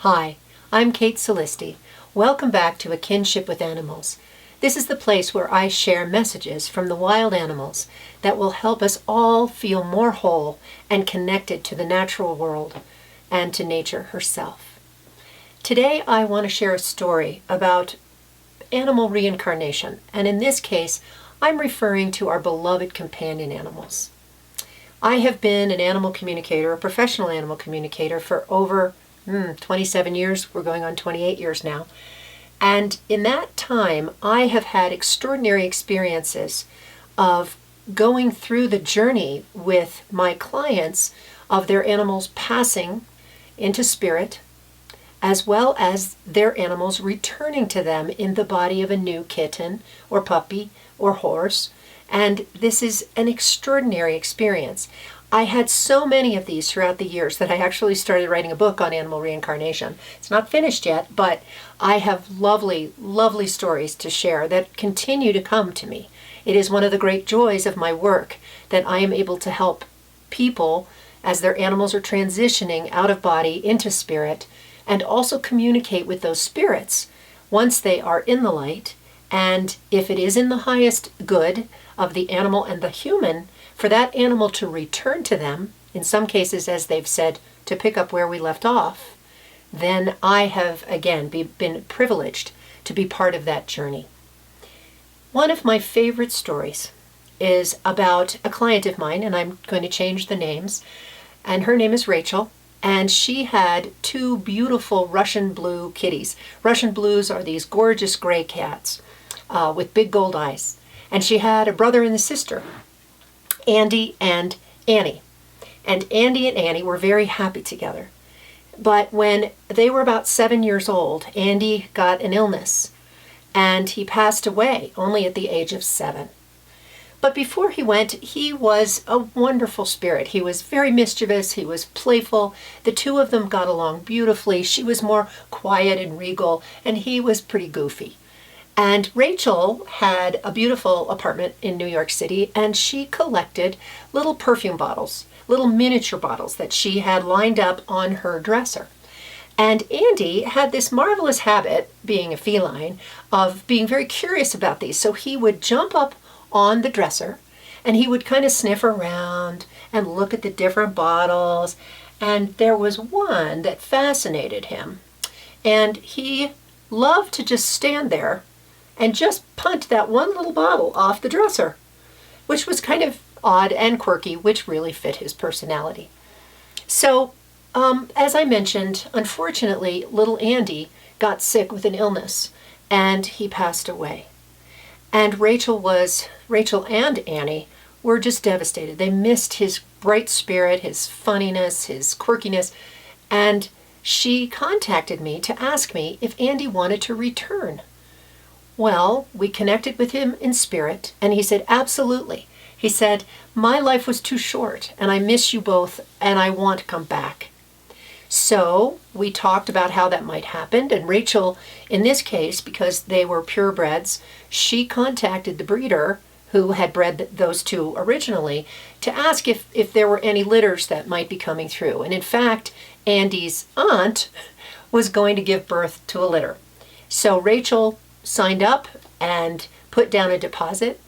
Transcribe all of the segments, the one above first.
Hi, I'm Kate Solisti. Welcome back to A Kinship with Animals. This is the place where I share messages from the wild animals that will help us all feel more whole and connected to the natural world and to nature herself. Today I want to share a story about animal reincarnation, and in this case I'm referring to our beloved companion animals. I have been an animal communicator, a professional animal communicator, for over 27 years. We're going on 28 years now. And in that time, I have had extraordinary experiences of going through the journey with my clients of their animals passing into spirit, as well as their animals returning to them in the body of a new kitten or puppy or horse. And this is an extraordinary experience. I had so many of these throughout the years that I actually started writing a book on animal reincarnation. It's not finished yet, but I have lovely, lovely stories to share that continue to come to me. It is one of the great joys of my work that I am able to help people as their animals are transitioning out of body into spirit, and also communicate with those spirits once they are in the light, and if it is in the highest good of the animal and the human, for that animal to return to them, in some cases, as they've said, to pick up where we left off, then I have, again, been privileged to be part of that journey. One of my favorite stories is about a client of mine, and I'm going to change the names, and her name is Rachel, and she had two beautiful Russian blue kitties. Russian blues are these gorgeous gray cats with big gold eyes. And she had a brother and a sister, Andy and Annie. And Andy and Annie were very happy together. But when they were about 7 years old, Andy got an illness, and he passed away only at the age of 7. But before he went, he was a wonderful spirit. He was very mischievous. He was playful. The two of them got along beautifully. She was more quiet and regal, and he was pretty goofy. And Rachel had a beautiful apartment in New York City, and she collected little perfume bottles, little miniature bottles that she had lined up on her dresser. And Andy had this marvelous habit, being a feline, of being very curious about these. So he would jump up on the dresser, and he would kind of sniff around and look at the different bottles. And there was one that fascinated him. And he loved to just stand there and just punt that one little bottle off the dresser, which was kind of odd and quirky, which really fit his personality. So, as I mentioned, unfortunately, little Andy got sick with an illness, and he passed away. And Rachel and Annie were just devastated. They missed his bright spirit, his funniness, his quirkiness, and she contacted me to ask me if Andy wanted to return. Well, we connected with him in spirit, and he said, absolutely. He said, my life was too short, and I miss you both, and I want to come back. So we talked about how that might happen, and Rachel, in this case, because they were purebreds, she contacted the breeder who had bred those two originally to ask if there were any litters that might be coming through. And in fact, Andy's aunt was going to give birth to a litter. So Rachel signed up and put down a deposit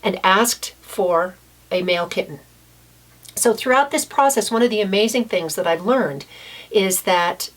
and asked for a male kitten. So throughout this process, one of the amazing things that I've learned is that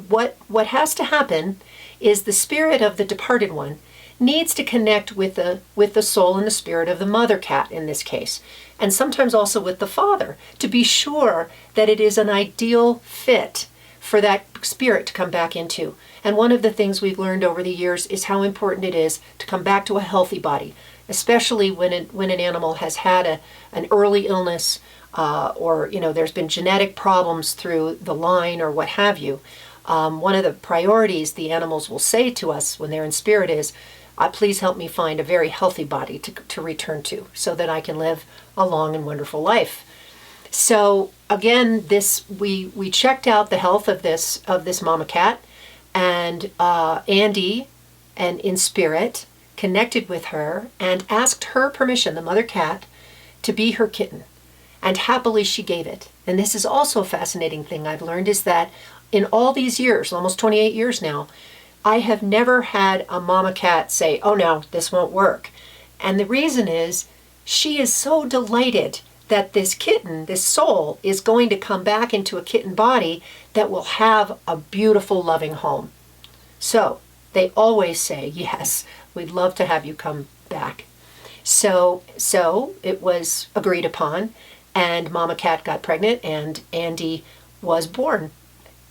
what has to happen is the spirit of the departed one needs to connect with the soul and the spirit of the mother cat in this case, and sometimes also with the father, to be sure that it is an ideal fit for that spirit to come back into. And one of the things we've learned over the years is how important it is to come back to a healthy body, especially when an animal has had an early illness, or there's been genetic problems through the line or what have you. One of the priorities the animals will say to us when they're in spirit is, please help me find a very healthy body to return to so that I can live a long and wonderful life. So again, we checked out the health of this mama cat, and Andy, and in spirit, connected with her and asked her permission, the mother cat, to be her kitten. And happily she gave it. And this is also a fascinating thing I've learned, is that in all these years, almost 28 years now, I have never had a mama cat say, oh no, this won't work. And the reason is she is so delighted that this kitten, this soul, is going to come back into a kitten body that will have a beautiful, loving home. So they always say, yes, we'd love to have you come back. So it was agreed upon, and Mama Cat got pregnant, and Andy was born.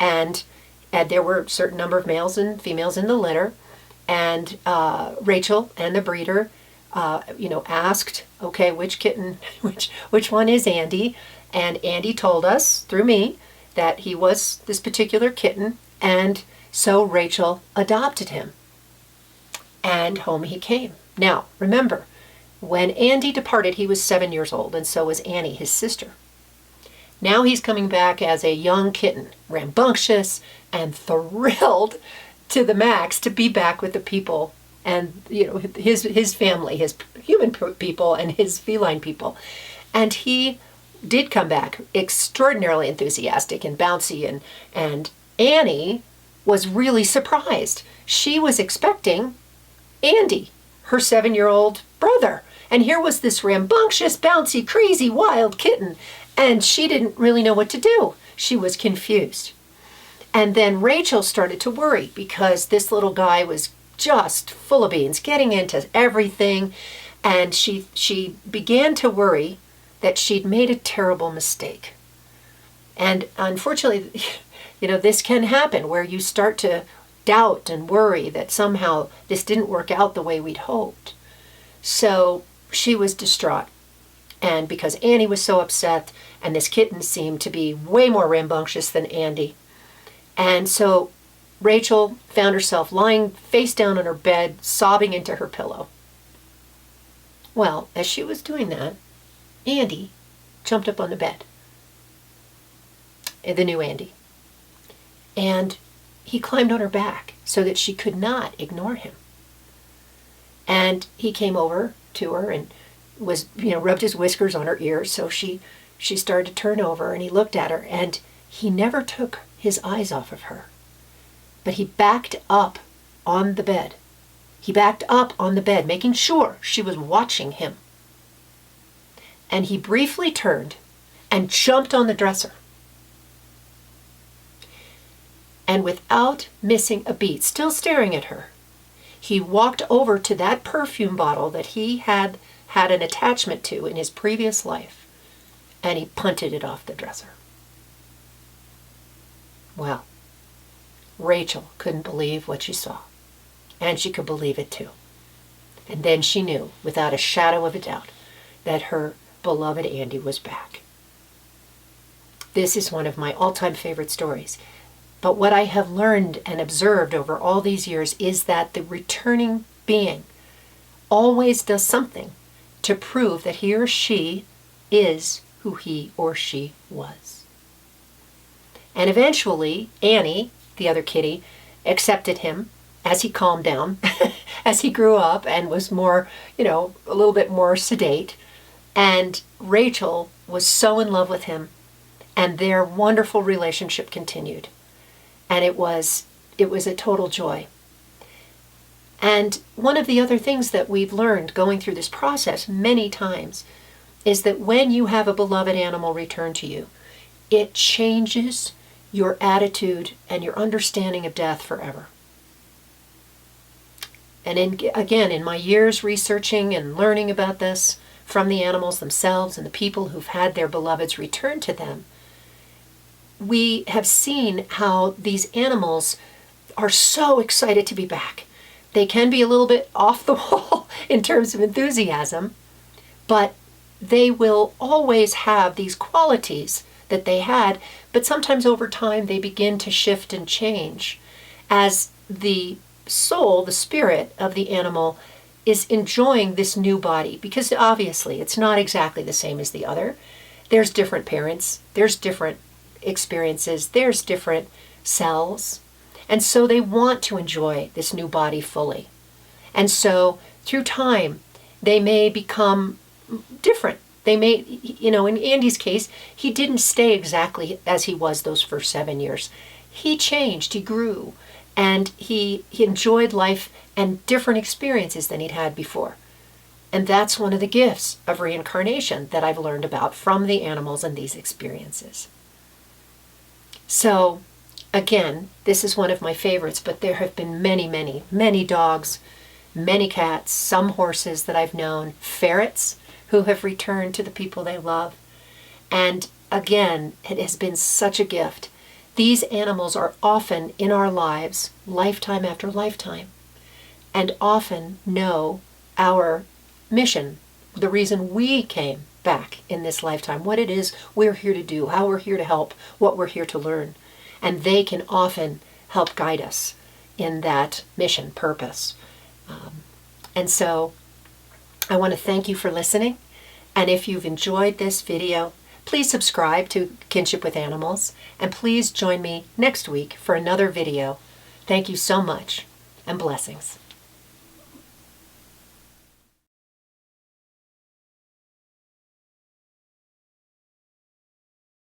And there were a certain number of males and females in the litter, and Rachel and the breeder, asked, okay, which kitten, which one is Andy? And Andy told us, through me, that he was this particular kitten, and so Rachel adopted him. And home he came. Now, remember, when Andy departed, he was 7 years old, and so was Annie, his sister. Now he's coming back as a young kitten, rambunctious and thrilled to the max to be back with the people and his family, his human people and his feline people. And he did come back extraordinarily enthusiastic and bouncy, and Annie was really surprised. She was expecting Andy, her 7-year-old brother. And here was this rambunctious, bouncy, crazy, wild kitten. And she didn't really know what to do. She was confused. And then Rachel started to worry because this little guy was just full of beans, getting into everything. And she began to worry that she'd made a terrible mistake. And unfortunately, this can happen where you start to doubt and worry that somehow this didn't work out the way we'd hoped. So she was distraught. And because Annie was so upset, and this kitten seemed to be way more rambunctious than Andy. And so Rachel found herself lying face down on her bed, sobbing into her pillow. Well, as she was doing that, Andy jumped up on the bed. The new Andy. And he climbed on her back so that she could not ignore him. And he came over to her and was, rubbed his whiskers on her ears. So she started to turn over, and he looked at her, and he never took his eyes off of her. But he backed up on the bed. He backed up on the bed, making sure she was watching him. And he briefly turned and jumped on the dresser. And without missing a beat, still staring at her, he walked over to that perfume bottle that he had an attachment to in his previous life, and he punted it off the dresser. Well, Rachel couldn't believe what she saw, and she could believe it too. And then she knew, without a shadow of a doubt, that her beloved Andy was back. This is one of my all-time favorite stories. But what I have learned and observed over all these years is that the returning being always does something to prove that he or she is who he or she was. And eventually, Annie, the other kitty, accepted him as he calmed down, as he grew up and was more, a little bit more sedate. And Rachel was so in love with him, and their wonderful relationship continued. And it was a total joy. And one of the other things that we've learned going through this process many times is that when you have a beloved animal return to you, it changes your attitude and your understanding of death forever. And again, in my years researching and learning about this from the animals themselves and the people who've had their beloveds return to them, we have seen how these animals are so excited to be back. They can be a little bit off the wall in terms of enthusiasm, but they will always have these qualities that they had, but sometimes over time they begin to shift and change as the soul, the spirit of the animal, is enjoying this new body, because obviously it's not exactly the same as the other. There's different parents, there's different experiences, there's different cells, and so they want to enjoy this new body fully. And so through time they may become different. They may, in Andy's case, he didn't stay exactly as he was those first 7 years. he changed, he grew, and he enjoyed life and different experiences than he'd had before. And that's one of the gifts of reincarnation that I've learned about from the animals and these experiences. So, again, this is one of my favorites, but there have been many, many, many dogs, many cats, some horses that I've known, ferrets who have returned to the people they love. And again, it has been such a gift. These animals are often in our lives, lifetime after lifetime, and often know our mission, the reason we came back in this lifetime, what it is we're here to do, how we're here to help, what we're here to learn. And they can often help guide us in that mission, purpose. And so I want to thank you for listening. And if you've enjoyed this video, please subscribe to Kinship with Animals, and please join me next week for another video. Thank you so much, and blessings.